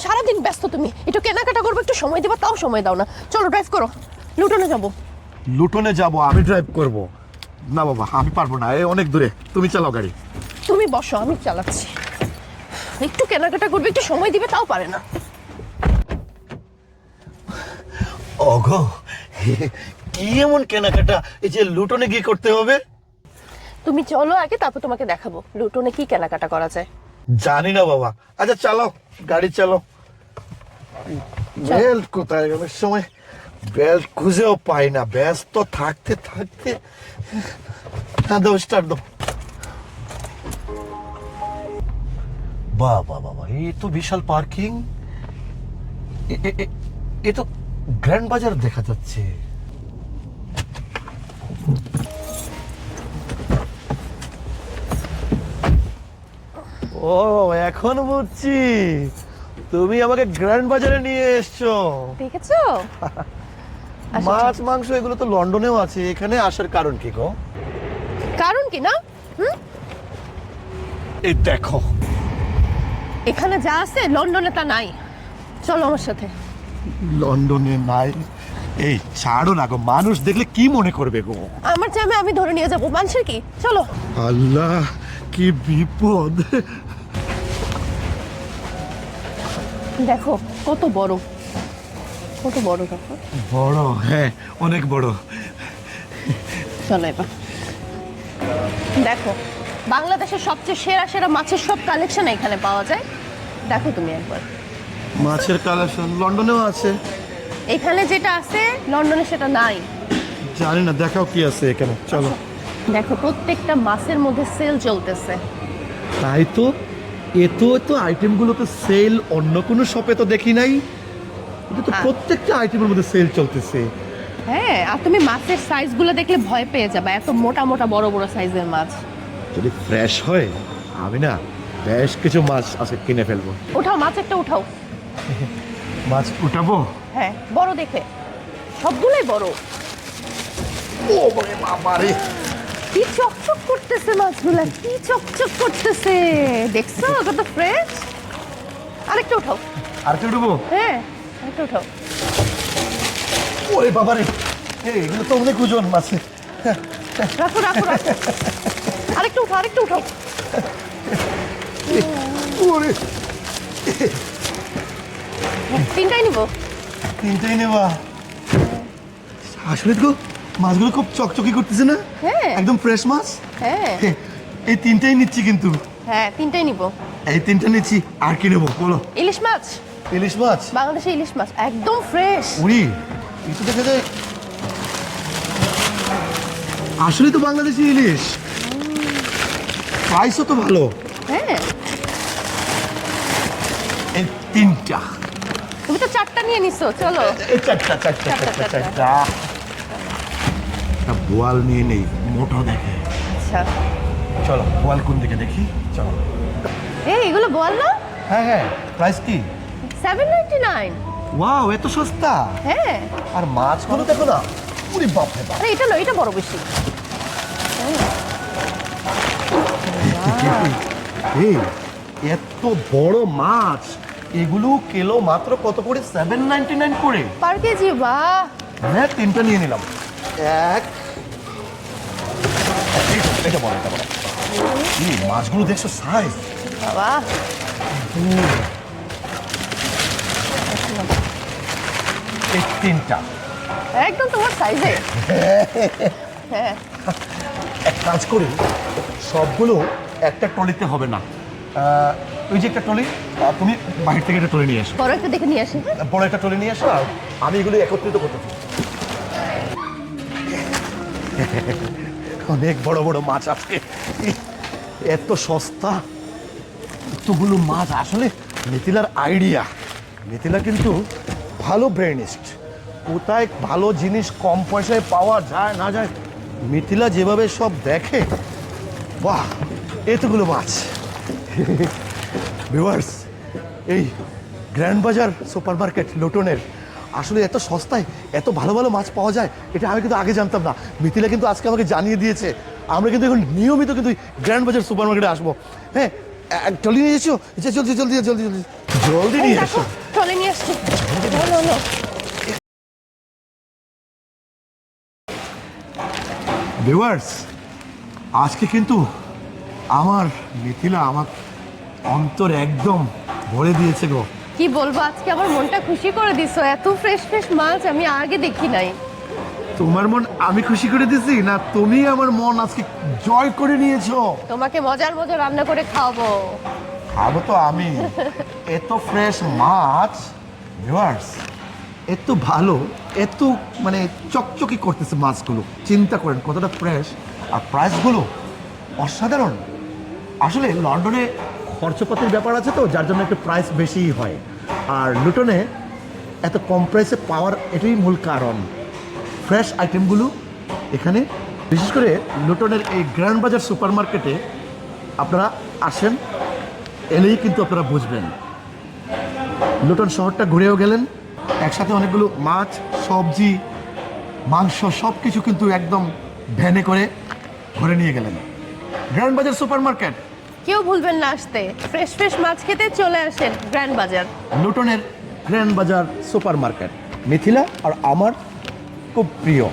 সারাদিন ব্যস্ত তুমি, একটু কেনাকাটা করবো, একটু সময় দিবা, তাও সময় দাও না। চলো ড্রাইভ করো, লুটনে যাবো। লুটনে যাব? আমি ড্রাইভ করব? না বাবা, আমি পারবো না, অনেক দূরে, তুমি চালাও গাড়ি। তুমি বসো, আমি চালাচ্ছি। একটু কেনাকাটা করবে, একটু সময় দিবে, তাও পারে না। ওগো, কি এমন কেনাকাটা এই যে লুটনে গিয়ে করতে হবে? তুমি চলো আগে, তারপর তোমাকে দেখাবো লুটনে কি কেনাকাটা করা যায়। জানি না বাবা। আচ্ছা চালাও, গাড়ি চালাও। বেল্ট কোথায়? অনেক সময় বেল্ট খুঁজেও পাই না, ব্যস্ত থাকতে থাকতে। হ্যাঁ দাও, স্টার্ট দাও। বাবা বাবা, এই তো বিশাল পার্কিং। এ তো গ্র্যান্ড বাজার দেখা যাচ্ছে। ও, এখন বুঝছি তুমি আমাকে গ্র্যান্ড বাজারে নিয়ে এসছো। দেখেছো? মাছ মাংস এগুলো তো লন্ডনেও আছে, এখানে আসার কারণ কি গো? কারণ কি না? এই দেখো, এখানে যা আছে লন্ডনে তা নাই। চলো আমার সাথে। লন্ডনে নাই? এই ছাড়ো না গো, মানুষ দেখলে কি মনে করবে গো? আমার চামে আমি ধরে নিয়ে যাবো, মানুষের কি? চলো। আল্লাহ, কি বিপদ! দেখো কত বড়, কত বড় দেখো। বড়? হ্যাঁ, অনেক বড়। চলো এবার দেখো, বাংলাদেশের সবচেয়ে সেরা সেরা মাছের সব কালেকশন এখানে পাওয়া যায়। দেখো তুমি একবার। মাছের কালেকশন লন্ডনেও আছে? এখানে যেটা আছে লন্ডনে সেটা নাই। জানি না, দেখাও কি আছে এখানে, চলো। দেখো প্রত্যেকটা মাছের মধ্যে সেল চলতেছে। তাই তো, এত আইটেমগুলো তো সেল অন্য কোনো শপে তো দেখি নাই। এটা তো প্রত্যেকটা আইটেমের মধ্যে সেল চলতেছে। হ্যাঁ, আর তুমি মাছের সাইজগুলো দেখলে ভয় পেয়ে যাবে, এত মোটা মোটা বড় বড় সাইজের মাছ। যদি ফ্রেশ হয়, আমি না বেশ কিছু মাছ আছে কিনে ফেলবো। উঠাও, মাছ একটা উঠাও। মাছ উঠাবো? হ্যাঁ, বড় দেখে, সবগুলোই বড়। ও বাবা রে, কি চকচক করতেছে মাছগুলা, কি চকচক করতেছে, দেখছো কত ফ্রেশ। আরেকটা উঠাও। আরেকটা উঠাবো? হ্যাঁ, আরেকটা উঠাও। ওরে বাবা রে, এগুলো তো অনেক ওজন মাছের। রাখো রাখো রাখো, আরেকটা উঠাও, আরেকটা উঠাও। ওরে, তিনটাই নিবো? তিনটাই নেবা? আসলে তো মাছগুলো খুব চকচকি করতেছে না? হ্যাঁ একদম ফ্রেশ মাছ। হ্যাঁ এই তিনটাই নিচ্ছি কিন্তু। হ্যাঁ, তিনটাই নিবো। এই তিনটা নিচ্ছি, আর কি নেবো বলো? ইলিশ মাছ। ইলিশ মাছ? বাংলাদেশে ইলিশ মাছ একদম ফ্রেশ। উড়ি, একটু দেখা যায়। আসলে তো বাংলাদেশি ইলিশ, প্রাইসও তো ভালো। হ্যাঁ, এই তিনটা। তুমি তো চারটা নিয়ে নিছো, চলো। এই চারটা চারটা চারটা চারটা। বোয়াল নিয়ে নেই, মোটো দেখে। আচ্ছা, চলো, বোয়াল কোন দিকে দেখি, চলো। এই এগুলো বল না। হ্যাঁ হ্যাঁ, প্রাইস কি? 7.99। ওয়াও, এত সস্তা! হ্যাঁ, আর মাছগুলো দেখো না, পুরি বাপ রে বাপ। আরে এটা নয়, এটা বড় বেশি। এই এত বড় মাছ, এগুলো কিলো মাত্র কত করে? 7.99 করে পার কেজি। বাহ, হ্যাঁ, তিনটা নিয়ে নিলাম। এক, এটা বড়, এটা বড়। এই মাছগুলো দেখছো সাইজ? বাবা, এই তিনটা একদম তোমার সাইজে। হ্যাঁ, এক কাজ করি, সবগুলো একটা ট্রলিতে হবে না। ওই যে একটা ট্রলি, তুমি বাহির থেকে একটা ট্রলি নিয়ে এসো। বড় একটা দেখে নিয়ে আসি। বড় একটা ট্রলি নিয়ে এসো, আর আমি এগুলো একত্রিত করতে চাই। অনেক বড় বড় মাছ আছে, এত সস্তা এতগুলো মাছ। আসলে মিথিলার আইডিয়া, মিথিলা কিন্তু ভালো ব্রেনিস্ট। কোথায় ভালো জিনিস কম পয়সায় পাওয়া যায় না যায়, মিথিলা যেভাবে সব দেখে, বাহ, এতগুলো মাছ। ভিউয়ার্স, এই গ্র্যান্ড বাজার সুপার মার্কেট লুটনের আসলে এত সস্তায় এত ভালো ভালো মাছ পাওয়া যায়, এটা আমি কিন্তু আগে জানতাম না। মিথিলা কিন্তু আজকে আমাকে জানিয়ে দিয়েছে। আমরা কিন্তু এখন নিয়মিত কিন্তু গ্র্যান্ড বাজার সুপার মার্কেটে আসবো। হ্যাঁ, ট্রলি নিয়ে এসেছো? জলদি জলদি জলদি জলদি। জলদি এই নিয়ে দেখো, এসো। চলে নিয়ে আসছি। No, no. ভিউয়ার্স, আজকে কিন্তু আমার মিথিলা আমার অন্তর একদম ভরে দিয়েছে গো। কি বলবো, আজকে আমার মনটা খুশি করে দিছো। এত ফ্রেশ ফ্রেশ মাছ আমি আগে দেখি নাই। তোমার মন আমি খুশি করে দিছি না, তুমি আমার মন আজকে জয় করে নিয়েছো। তোমাকে মজার মজার রান্না করে খাওয়াবো। খাবো তো আমি। এত ফ্রেশ মাছ ভিউয়ার্স, এত ভালো, এত মানে চকচকি করতেছে মাছগুলো। চিন্তা করেন কতটা ফ্রেশ, আর প্রাইসগুলো অসাধারণ। আসলে লন্ডনে খরচপাতির ব্যাপার আছে তো, যার জন্য একটু প্রাইস বেশিই হয়। আর লুটনে এত কম প্রাইসে পাওয়ার এটাই মূল কারণ। ফ্রেশ আইটেমগুলো এখানে, বিশেষ করে লুটনের এই গ্র্যান্ড বাজার সুপার মার্কেটে আপনারা আসেন, এলেই কিন্তু আপনারা বুঝবেন। লুটন শহরটা ঘুরেও গেলেন, একসাথে অনেকগুলো মাছ, সবজি, মাংস সব কিছু কিন্তু একদম ভ্যানে করে ঘুরে নিয়ে গেলেন। গ্র্যান্ড বাজার সুপার মার্কেট, কেউ ভুলবেন না আসতে। ফ্রেশ ফ্রেশ মাছ খেতে চলে আসেন গ্র্যান্ড বাজার। লুটনের গ্র্যান্ড বাজার সুপার মার্কেট। মিথিলা আর আমার খুব প্রিয়।